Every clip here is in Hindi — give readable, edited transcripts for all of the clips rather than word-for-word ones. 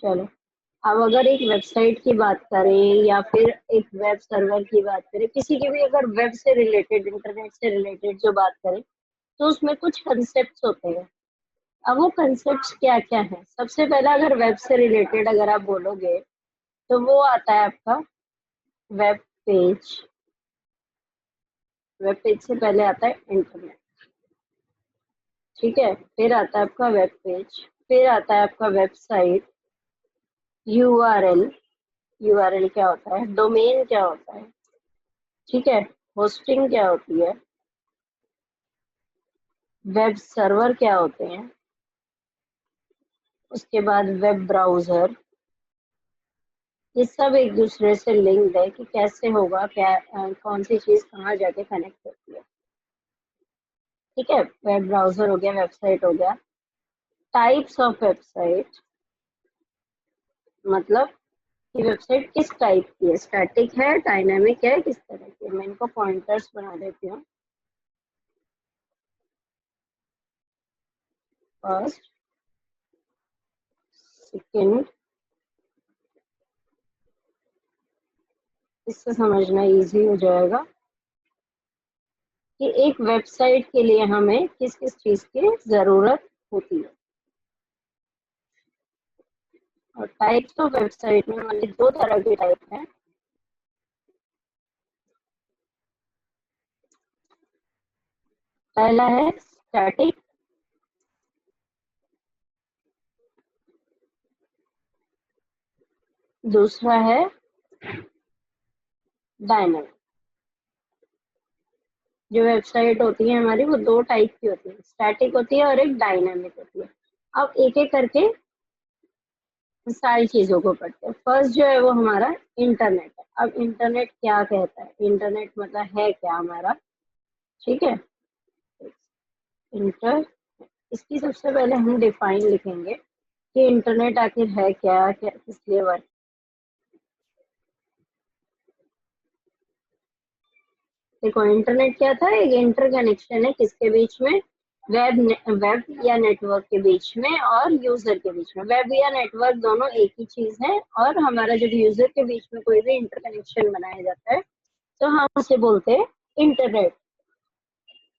चलो, अब अगर एक वेबसाइट की बात करें या फिर एक वेब सर्वर की बात करें, किसी की भी अगर वेब से रिलेटेड, इंटरनेट से रिलेटेड जो बात करें, तो उसमें कुछ कंसेप्ट होते हैं। अब वो कंसेप्ट क्या क्या है? सबसे पहला अगर वेब से रिलेटेड अगर आप बोलोगे तो वो आता है आपका वेब पेज। वेब पेज से पहले आता है इंटरनेट, ठीक है। फिर आता है आपका वेब पेज, फिर आता है आपका वेबसाइट, यूआरएल। यूआरएल क्या होता है? डोमेन क्या होता है, ठीक है। होस्टिंग क्या होती है, वेब सर्वर क्या होते हैं, उसके बाद वेब ब्राउजर। ये सब एक दूसरे से लिंक्ड है कि कैसे होगा, क्या कौन सी चीज कहाँ जाके कनेक्ट होती है, ठीक है। वेब ब्राउजर हो गया, वेबसाइट हो गया। टाइप्स ऑफ वेबसाइट, मतलब कि वेबसाइट किस टाइप की है, स्टैटिक है, डायनामिक है, किस तरह की है। मैं इनको पॉइंटर्स बना देती हूँ। फर्स्ट, सेकंड, इससे समझना इजी हो जाएगा कि एक वेबसाइट के लिए हमें किस किस चीज की जरूरत होती है। और टाइप्स ऑफ वेबसाइट में हमारे दो तरह के टाइप हैं। पहला है स्टैटिक, दूसरा है डायनामिक। जो वेबसाइट होती है हमारी वो दो टाइप की होती है, स्टैटिक होती है और एक डायनामिक होती है। अब एक एक करके सारी चीजों को पढ़ते हैं। फर्स्ट जो है वो हमारा इंटरनेट है। अब इंटरनेट क्या कहता है, इंटरनेट मतलब है क्या हमारा, ठीक है। इंटर इसकी सबसे पहले हम डिफाइन लिखेंगे कि इंटरनेट आखिर है क्या, क्या किस लिए वर्क। देखो, इंटरनेट क्या था? एक इंटर कनेक्शन है किसके बीच में? वेब या नेटवर्क के बीच में और यूजर के बीच में। वेब या नेटवर्क दोनों एक ही चीज है, और हमारा जब यूजर के बीच में कोई भी इंटर कनेक्शन बनाया जाता है तो हम उसे बोलते हैं internet.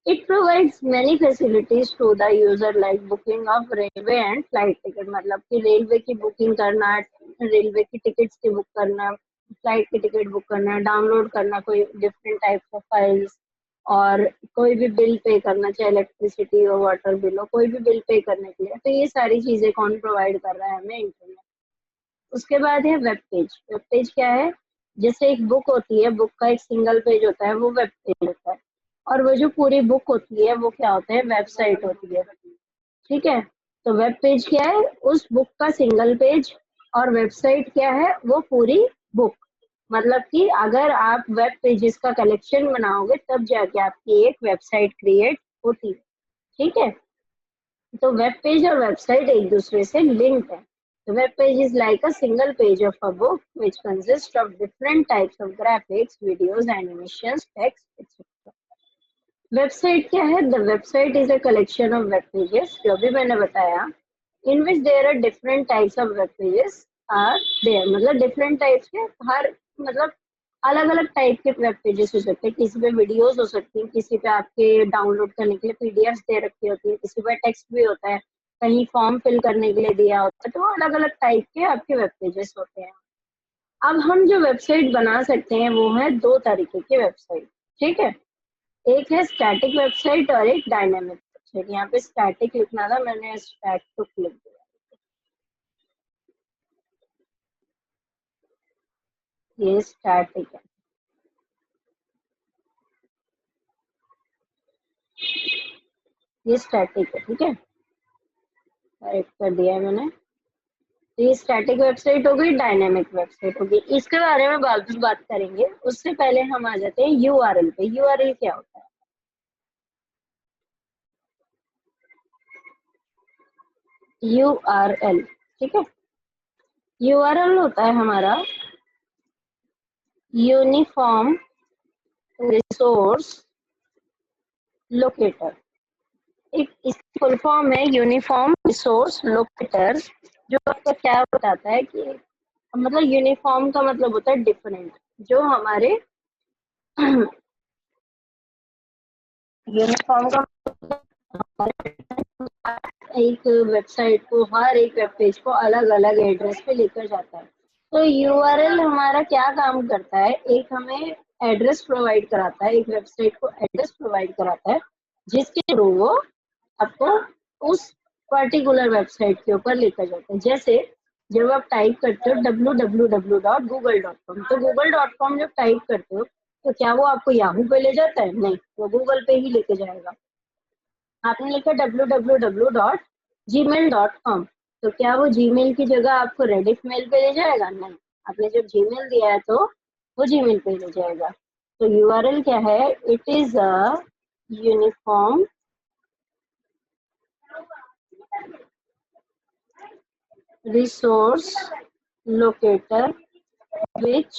It provides many facilities to the user like booking of railway and flight ticket। मतलब कि रेलवे की बुकिंग करना, रेलवे की टिकट्स की बुक करना, फ्लाइट की टिकट बुक करना, डाउनलोड करना कोई डिफरेंट टाइप्स ऑफ फाइल्स, और कोई भी बिल पे करना, चाहे इलेक्ट्रिसिटी हो, वाटर बिल हो, कोई भी बिल पे करने के लिए। तो ये सारी चीजें कौन प्रोवाइड कर रहा है हमें? इंटरनेट। उसके बाद है वेब पेज। वेब पेज क्या है? जैसे एक बुक होती है, बुक का एक सिंगल पेज होता है, वो वेब पेज होता है। और वो जो पूरी बुक होती है वो क्या होता है? वेबसाइट होती है, ठीक है। तो वेब पेज क्या है? उस बुक का सिंगल पेज। और वेबसाइट क्या है? वो पूरी बुक। मतलब कि अगर आप वेब पेजेस का कलेक्शन बनाओगे तब जाके आपकी एक वेबसाइट क्रिएट होती है, ठीक है। तो वेब पेज और वेबसाइट एक दूसरे से लिंक्ड है। The web page is like a single page of a book which consists of different types of graphics, videos, animations, text, etc. Website क्या है? The website is a collection of web pages, जो भी मैंने बताया, in which there are different types of web pages are there. मतलब डिफरेंट टाइप्स के, हर मतलब अलग अलग टाइप के वेब पेजेस हो सकते हैं। किसी पे वीडियोस हो सकती हैं, किसी पे आपके डाउनलोड करने के लिए पीडीएफ दे रखी होती है, किसी पे टेक्स्ट भी होता है, कहीं फॉर्म फिल करने के लिए दिया होता है। तो अलग अलग टाइप के आपके वेब पेजेस होते हैं। अब हम जो वेबसाइट बना सकते हैं वो है दो तरीके की वेबसाइट, ठीक है। एक है स्टैटिक वेबसाइट और एक डायनामिक वेबसाइट। यहाँ पे स्टैटिक लिखना था, मैंने स्टैटिक लिख दिया। ये स्टैटिक है, ये स्टैटिक है, ठीक है। करेक्ट कर दिया है मैंने। तो ये स्टैटिक वेबसाइट हो गई, डायनामिक वेबसाइट होगी। इसके बारे में बाद में बात करेंगे। उससे पहले हम आ जाते हैं यूआरएल पे। यूआरएल क्या होता है? यूआरएल, ठीक है। यूआरएल होता है हमारा यूनिफॉर्म रिसोर्स लोकेटर। एक इसकी फुल फॉर्म है यूनिफॉर्म रिसोर्स लोकेटर। जो आपका क्या बताता है कि मतलब यूनिफॉर्म का मतलब होता है डिफरेंट, जो हमारे यूनिफॉर्म का एक वेबसाइट को, हर एक वेब पेज को अलग अलग एड्रेस पे लेकर जाता है। तो यूआरएल हमारा क्या काम करता है, एक हमें एड्रेस प्रोवाइड कराता है, एक वेबसाइट को एड्रेस प्रोवाइड कराता है जिसके थ्रू वो आपको उस पर्टिकुलर वेबसाइट के ऊपर लेकर जाता है। जैसे जब आप टाइप करते हो www.google.com, तो google.com जब टाइप करते हो तो क्या वो आपको याहू पे ले जाता है? नहीं, वो गूगल पे ही लेके जाएगा। आपने लिखा www.gmail.com, तो क्या वो जीमेल की जगह आपको रेडिफ मेल पे ले जाएगा? नहीं, आपने जब जीमेल दिया है तो वो जीमेल पे ले जाएगा। तो यूआरएल क्या है? It is a uniform resource locator which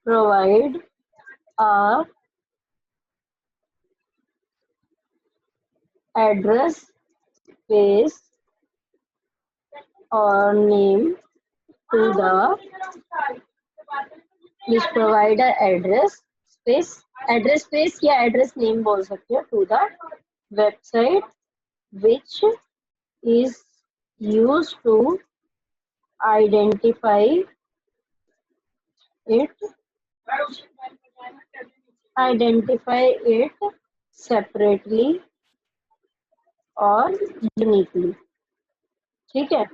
provide a address space or name to the which provide a address space या address name बोल सकते हो, to the website which is used to identify it separately और यूनिकली। ठीक है,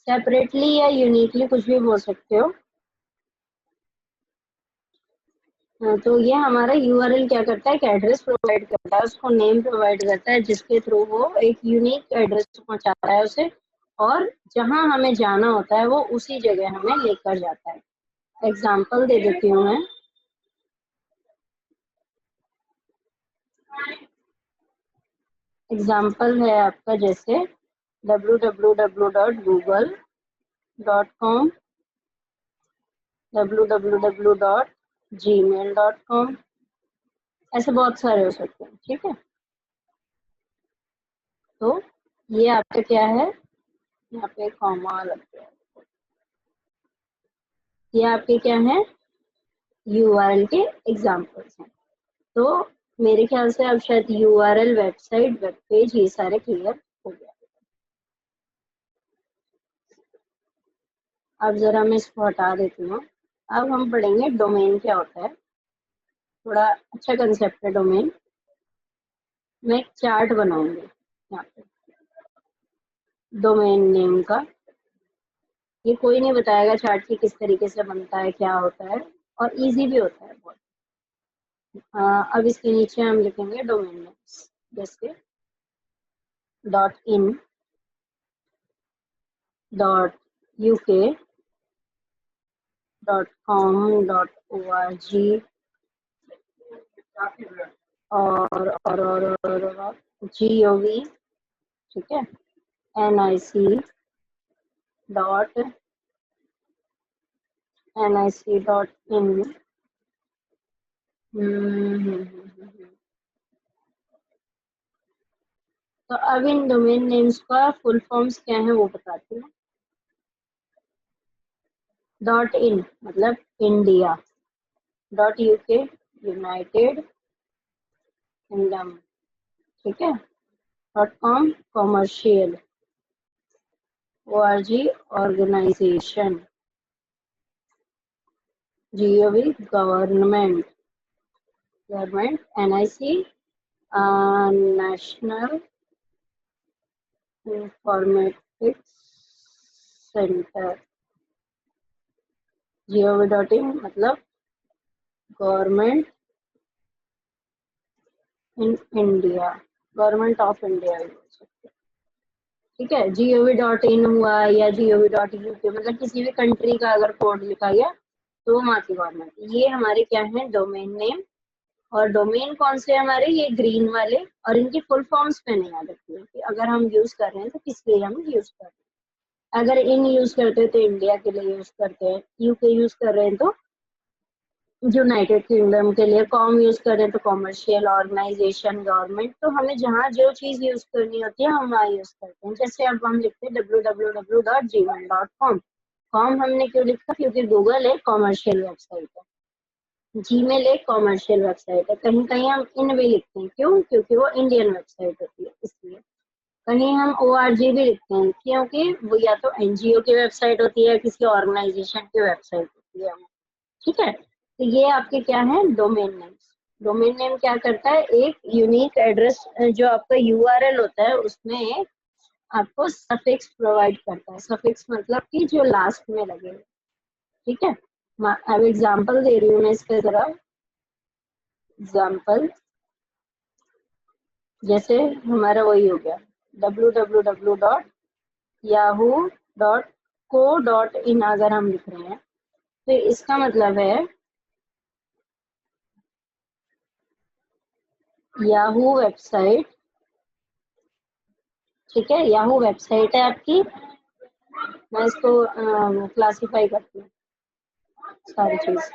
सेपरेटली या यूनिकली कुछ भी बोल सकते हो। तो ये हमारा यूआरएल क्या करता है, एक एड्रेस प्रोवाइड करता है, उसको नेम प्रोवाइड करता है जिसके थ्रू वो एक यूनिक एड्रेस पहुंचाता है उसे, और जहां हमें जाना होता है वो उसी जगह हमें लेकर जाता है। एग्जाम्पल दे देती हूँ मैं। एग्जाम्पल है आपका जैसे www.google.com, www.gmail.com, ऐसे बहुत सारे हो सकते हैं। ठीक है, तो ये आपका क्या है, यहाँ पे कॉमा लग गया, ये आपके क्या है, यूआरएल के एग्जाम्पल्स हैं। तो मेरे ख्याल से अब शायद यूआरएल, वेबसाइट, वेब पेज, ये सारे क्लियर हो गया। अब जरा मैं इसको हटा देती हूँ। अब हम पढ़ेंगे डोमेन क्या होता है। थोड़ा अच्छा कंसेप्ट है डोमेन। मैं एक चार्ट बनाऊंगी यहाँ पे डोमेन नेम का। ये कोई नहीं बताएगा चार्ट की किस तरीके से बनता है, क्या होता है, और इजी भी होता है बहुत। अब इसके नीचे हम लिखेंगे डोमेन नेम्स, जैसे .in, .uk, .com, .org और gov, ठीक है, nic डॉट इन। तो अब इन डोमेन नेम्स का फुल फॉर्म्स क्या है वो बताती हूँ। .in मतलब इंडिया, .uk यूनाइटेड किंगडम, ठीक है, .com commercial, org organisation, gov government, nic national informatics centre, gov.in मतलब government in India, government of India. ठीक है, gov.in हुआ या gov.uk, मतलब किसी भी कंट्री का अगर कोड लिखा गया तो वहाँ की गवर्नमेंट। ये हमारे क्या है, डोमेन नेम। और डोमेन कौन से हमारे, ये ग्रीन वाले, और इनकी फुल फॉर्म्स पे नहीं याद रखती है कि अगर हम यूज कर रहे हैं तो किस लिए हम यूज कर रहे हैं। अगर इन यूज करते हैं तो इंडिया के लिए यूज करते हैं, यूके यूज कर रहे हैं तो यूनाइटेड किंगडम के लिए कॉम यूज करें तो कॉमर्शियल, ऑर्गेनाइजेशन, गवर्नमेंट, तो हमें जहाँ जो चीज यूज करनी होती है हम वहाँ यूज करते हैं। जैसे अब हम लिखते हैं www.gmail.com। कॉम हमने क्यों लिखा, क्योंकि गूगल एक कॉमर्शियल वेबसाइट है, जीमेल एक कॉमर्शियल वेबसाइट है। कहीं कहीं हम इन भी लिखते हैं, क्यों, क्योंकि वो इंडियन वेबसाइट होती है इसलिए। कहीं हम ORG भी लिखते हैं क्योंकि वो या तो NGO की वेबसाइट होती है, किसी ऑर्गेनाइजेशन की वेबसाइट होती है। ठीक है, तो ये आपके क्या है, डोमेन नेम्स। डोमेन नेम क्या करता है, एक यूनिक एड्रेस जो आपका URL होता है उसमें आपको सफिक्स प्रोवाइड करता है। सफिक्स मतलब कि जो लास्ट में लगे। ठीक है, अब एग्जांपल दे रही हूँ मैं इसके तरफ। एग्जांपल जैसे हमारा वही हो गया www.yahoo.co.in अगर हम लिख रहे हैं तो इसका मतलब है याहू वेबसाइट। ठीक है, याहू वेबसाइट है आपकी। मैं इसको क्लासिफाई करती हूँ सारी चीज।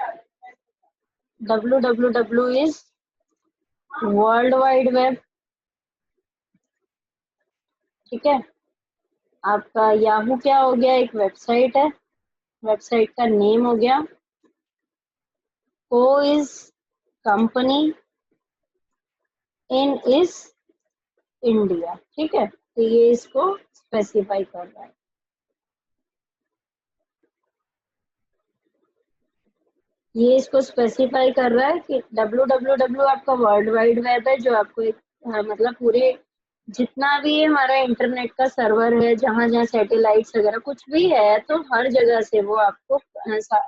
www is world wide web. ठीक है, आपका याहू क्या हो गया, एक वेबसाइट है, वेबसाइट का नेम हो गया। को is company, in is India. ठीक है, तो ये इसको स्पेसिफाई कर रहा है। ये इसको स्पेसिफाई कर रहा है कि www आपका वर्ल्ड वाइड वेब है, जो आपको एक मतलब पूरे जितना भी हमारा इंटरनेट का सर्वर है, जहाँ जहाँ सैटेलाइट्स वगैरह कुछ भी है, तो हर जगह से वो आपको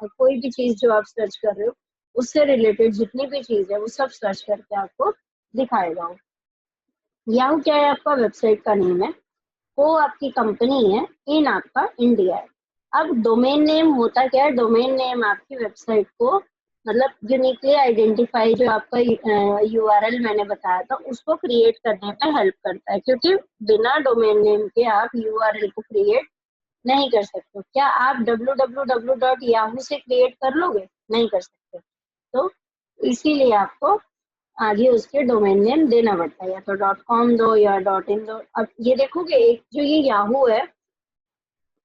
कोई भी चीज जो आप सर्च कर रहे हो उससे रिलेटेड जितनी भी चीज है वो सब सर्च करके आपको दिखाएगा। याहू क्या है, आपका वेबसाइट का नेम है। वो आपकी कंपनी है, इन आपका इंडिया है। अब डोमेन नेम होता क्या है, डोमेन नेम आपकी वेबसाइट को मतलब यूनिकली आइडेंटिफाई, जो आपका URL मैंने बताया था उसको क्रिएट करने में हेल्प करता है, क्योंकि बिना डोमेन नेम के आप URL को क्रिएट नहीं कर सकते। क्या आप www.yahoo से क्रिएट कर लोगे, नहीं कर सकते। तो इसीलिए आपको आगे उसके डोमेन नेम देना पड़ता है, या तो .com दो या .in दो। अब ये देखोगे, एक जो ये याहू है,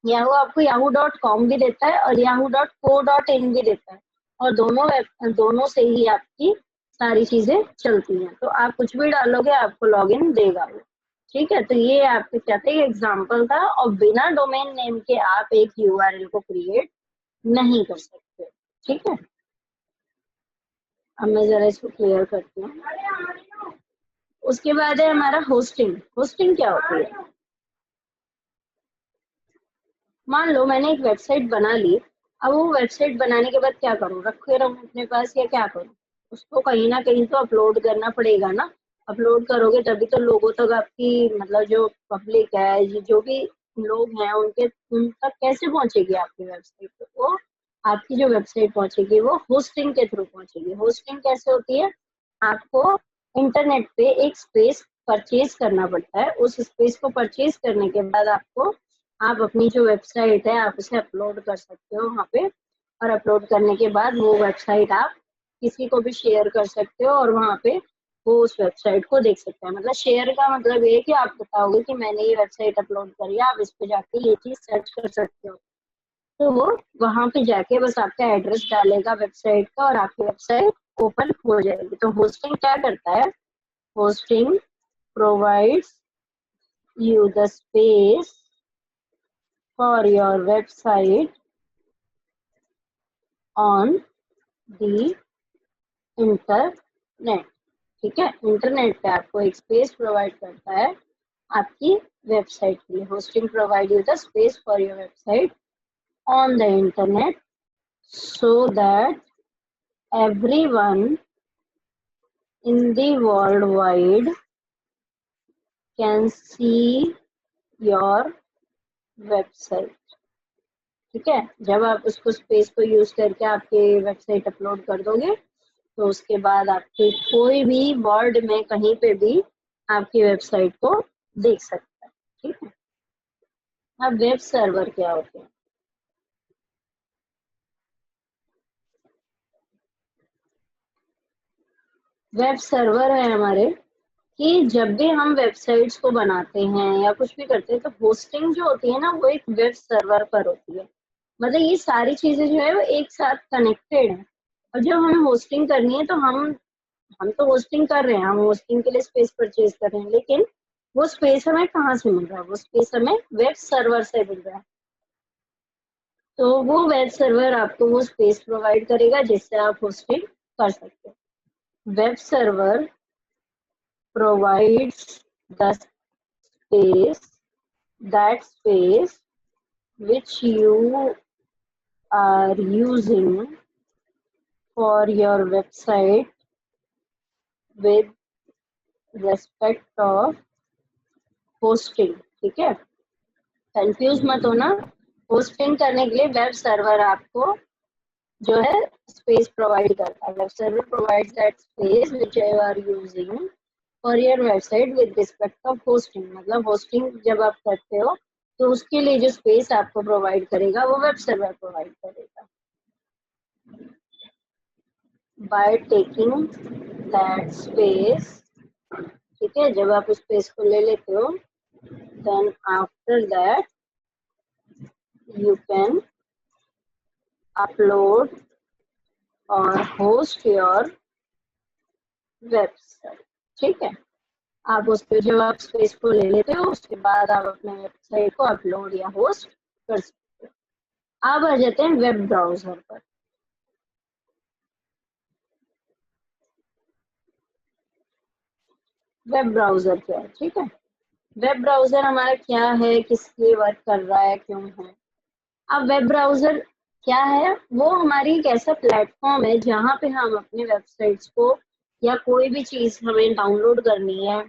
याहू आपको yahoo.com भी देता है और yahoo.co.in भी देता है, और दोनों से ही आपकी सारी चीजें चलती हैं। तो आप कुछ भी डालोगे आपको लॉगिन देगा वो। ठीक है, तो ये आपके क्या था, ये एग्जाम्पल था, और बिना डोमेन नेम के आप एक URL को क्रिएट नहीं कर सकते। ठीक है, अब मैं जरा इसको क्लियर करती हूँ। उसके बाद है हमारा होस्टिंग। होस्टिंग क्या होती है, मान लो मैंने एक वेबसाइट बना ली। अब वो वेबसाइट बनाने के बाद क्या करूँ, रखे रहूँ अपने पास या क्या करूँ, उसको कहीं ना कहीं तो अपलोड करना पड़ेगा ना। अपलोड करोगे तभी तो लोगों तक आपकी मतलब जो पब्लिक है, जो भी लोग हैं उन तक कैसे पहुंचेगी आपकी वेबसाइट। तो वो आपकी जो वेबसाइट पहुंचेगी वो होस्टिंग के थ्रू पहुंचेगी। होस्टिंग कैसे होती है, आपको इंटरनेट पे एक स्पेस परचेज करना पड़ता है। उस स्पेस को परचेज करने के बाद आपको, आप अपनी जो वेबसाइट है आप उसे अपलोड कर सकते हो वहाँ पे, और अपलोड करने के बाद वो वेबसाइट आप किसी को भी शेयर कर सकते हो, और वहाँ पे वो उस वेबसाइट को देख सकते हैं। मतलब शेयर का मतलब ये है कि आप बताओगे कि मैंने ये वेबसाइट अपलोड करी है, आप इस पे जाके ये चीज सर्च कर सकते हो। तो वो वहाँ पे जाके बस आपका एड्रेस डालेगा वेबसाइट का और आपकी वेबसाइट ओपन हो जाएगी। तो होस्टिंग क्या करता है, hosting provides you the space for your website on the internet। ठीक है, इंटरनेट पे आपको एक स्पेस प्रोवाइड करता है आपकी वेबसाइट के लिए। Hosting provide you the space for your website on the internet so that everyone in the world wide can see your website। ठीक है, जब आप उसको स्पेस को यूज करके आपके वेबसाइट अपलोड कर दोगे तो उसके बाद आपके कोई भी वर्ल्ड में कहीं पे भी आपकी वेबसाइट को देख सकता है। ठीक है, अब वेब सर्वर क्या होते हैं। वेब सर्वर है हमारे, कि जब भी हम वेबसाइट्स को बनाते हैं या कुछ भी करते हैं तो होस्टिंग जो होती है ना वो एक वेब सर्वर पर होती है। मतलब ये सारी चीजें जो है वो एक साथ कनेक्टेड है। और जब हमें होस्टिंग करनी है तो हम तो होस्टिंग कर रहे हैं, हम होस्टिंग के लिए स्पेस परचेज कर रहे हैं, लेकिन वो स्पेस हमें कहाँ से मिल रहा है? वो स्पेस हमें वेब सर्वर से मिल रहा है। तो वो वेब सर्वर आपको वो स्पेस प्रोवाइड करेगा जिससे आप होस्टिंग कर सकते हो। Web server provides the space, that space which you are using for your website with respect of hosting। ठीक है, कंफ्यूज मत होना। होस्टिंग करने के लिए वेब सर्वर आपको जो है स्पेस प्रोवाइड करता है। Web server provides that space which you are using for your website with respect of hosting. मतलब होस्टिंग जब आप करते हो तो उसके लिए जो स्पेस आपको प्रोवाइड करेगा वो वेब सर्वर प्रोवाइड करेगा। बाय टेकिंग दैट स्पेस, ठीक है, जब आप स्पेस को ले लेते हो then after that you can upload और होस्ट योर वेबसाइट। ठीक है, आप उस पे जब आप स्पेस को ले लेते हो उसके बाद आप अपने वेबसाइट को अपलोड या होस्ट कर सकते हो। अब आ जाते हैं वेब ब्राउजर पर। वेब ब्राउजर क्या है? ठीक है, वेब ब्राउजर हमारा क्या है, किस लिए वर्क कर रहा है, क्यों है? अब वेब ब्राउजर क्या है? वो हमारी एक ऐसा प्लेटफॉर्म है जहाँ पे हम अपने वेबसाइट्स को या कोई भी चीज हमें डाउनलोड करनी है,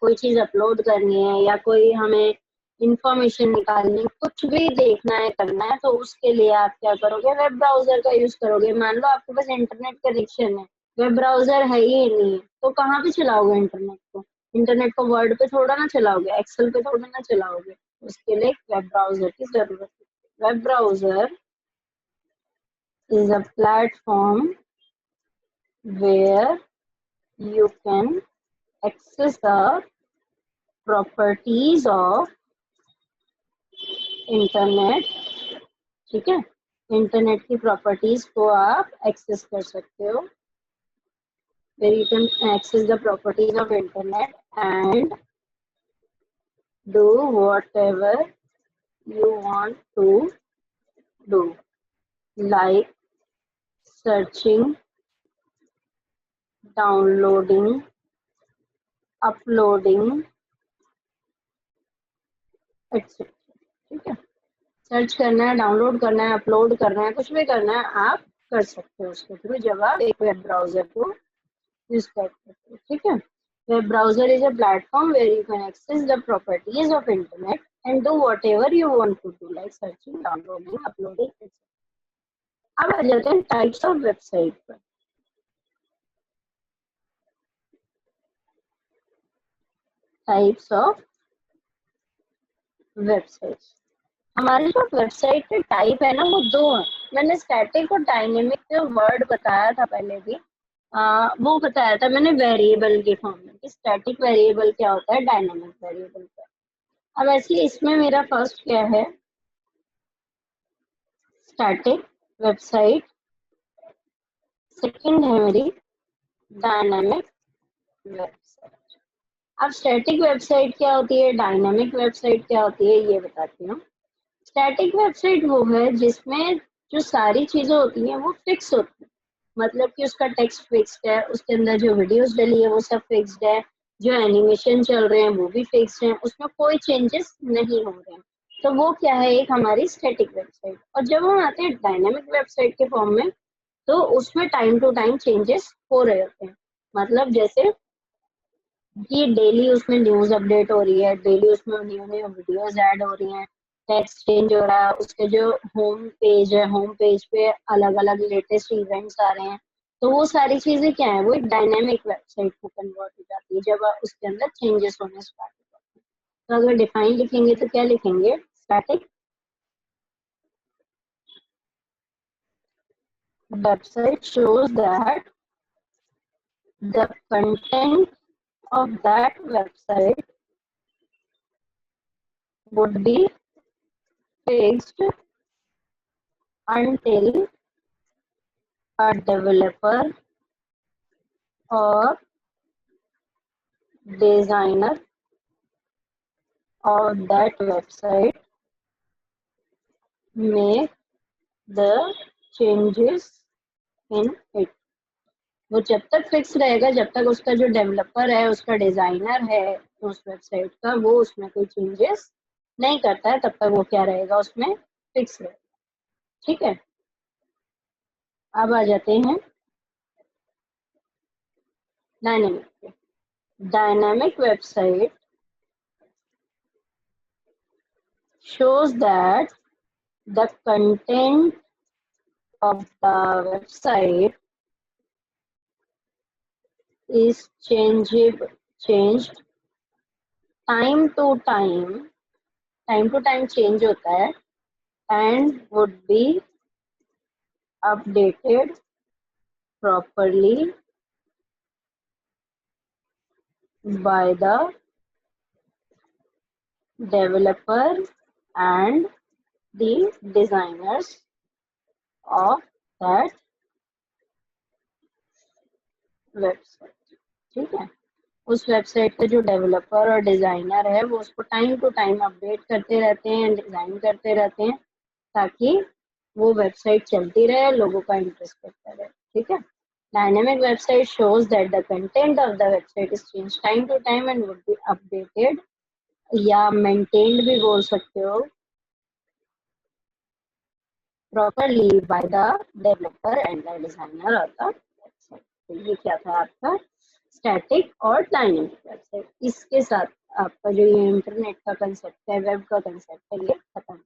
कोई चीज अपलोड करनी है या कोई हमें इंफॉर्मेशन निकालनी, कुछ भी देखना है करना है तो उसके लिए आप क्या करोगे? वेब ब्राउजर का यूज करोगे। मान लो आपके पास इंटरनेट कनेक्शन है, वेब ब्राउजर है ही नहीं है, तो कहाँ पे चलाओगे इंटरनेट को? इंटरनेट को वर्ड पे थोड़ा ना चलाओगे, एक्सेल पे थोड़ा ना चलाओगे, उसके लिए वेब ब्राउजर की जरूरत है। Web browser is a platform where you can access the properties of internet. ठीक है, इंटरनेट की प्रॉपर्टीज को आप एक्सेस कर सकते हो। where you can access the properties of internet and do whatever you want to do, like searching, downloading, uploading, etc। ठीक है, सर्च करना है, डाउनलोड करना है, अपलोड करना है, कुछ भी करना है आप कर सकते हो उसके थ्रू जब आप एक वेब ब्राउजर को यूज करते हो। ठीक है, web browser is a platform where you can access the properties of internet and do whatever you want to do, like searching, downloading, uploading. अब आ जाते हैं टाइप्स ऑफ वेबसाइट पर। टाइप्स ऑफ वेबसाइट्स, हमारे जो वेबसाइट के टाइप है ना वो दो है। मैंने स्टैटिक और डायनेमिक जो वर्ड बताया था पहले भी, वो बताया था मैंने वेरिएबल के फॉर्म में कि स्टैटिक वेरिएबल क्या होता है, डायनेमिक वेरिएबल क्या है। अब ऐसे इसमें मेरा फर्स्ट क्या है, स्टैटिक वेबसाइट, सेकंड है मेरी डायनेमिक वेबसाइट। अब स्टैटिक वेबसाइट क्या होती है, डायनेमिक वेबसाइट क्या होती है, ये बताती हूँ। स्टैटिक वेबसाइट वो है जिसमें जो सारी चीजें होती हैं वो फिक्स होती है। मतलब कि उसका टेक्स्ट फिक्स्ड है, उसके अंदर जो वीडियोस डली है वो सब फिक्स्ड है, जो एनिमेशन चल रहे हैं वो भी फिक्स्ड है, उसमें कोई चेंजेस नहीं हो रहे हैं। तो वो क्या है, एक हमारी स्टैटिक वेबसाइट। और जब हम आते हैं डायनेमिक वेबसाइट के फॉर्म में तो उसमें टाइम टू टाइम चेंजेस हो रहे होते हैं। मतलब जैसे कि डेली उसमें न्यूज अपडेट हो रही है, डेली उसमें न्यू न्यू वीडियोस ऐड हो रही हैं, टेक्स्ट चेंज हो रहा है, उसके जो होम पेज है, होम पेज पे अलग अलग लेटेस्ट इवेंट्स आ रहे हैं। तो वो सारी चीजें क्या है, वो एक डायनेमिक वेबसाइट में कन्वर्ट हो जाती है जब उसके अंदर चेंजेस होने स्टार्ट हो जाते हैं। तो अगर डिफाइन लिखेंगे तो क्या लिखेंगे, static website shows that the content of that website would be fixed until a developer or designer of that website make the changes in it. वो जब तक फिक्स रहेगा, जब तक उसका जो डेवलपर है, उसका डिजाइनर है उस वेबसाइट का, वो उसमें कोई चेंजेस नहीं करता है, तब तक वो क्या रहेगा, उसमें फिक्स रहेगा। ठीक है, अब आ जाते हैं dynamic. Dynamic website shows that the content of the website is changed time to time change होता है, and would be updated properly by the developer and the designers of that website। ठीक है, उस वेबसाइट का जो डेवलपर और डिजाइनर है, वो उसको टाइम टू टाइम अपडेट करते रहते हैं, डिजाइन करते रहते हैं, ताकि वो वेबसाइट चलती रहे, लोगों का इंटरेस्ट बढ़ता रहे। ठीक है, dynamic website shows that the content of the website is changed time to time and would be updated, या maintained भी बोल सकते हो, properly by the developer and the designer of the website। तो ये क्या था आपका स्टैटिक और डायनेमिक वेबसाइट। इसके साथ आपका जो ये इंटरनेट का कंसेप्ट है, वेब का कंसेप्ट है, ये खत्म।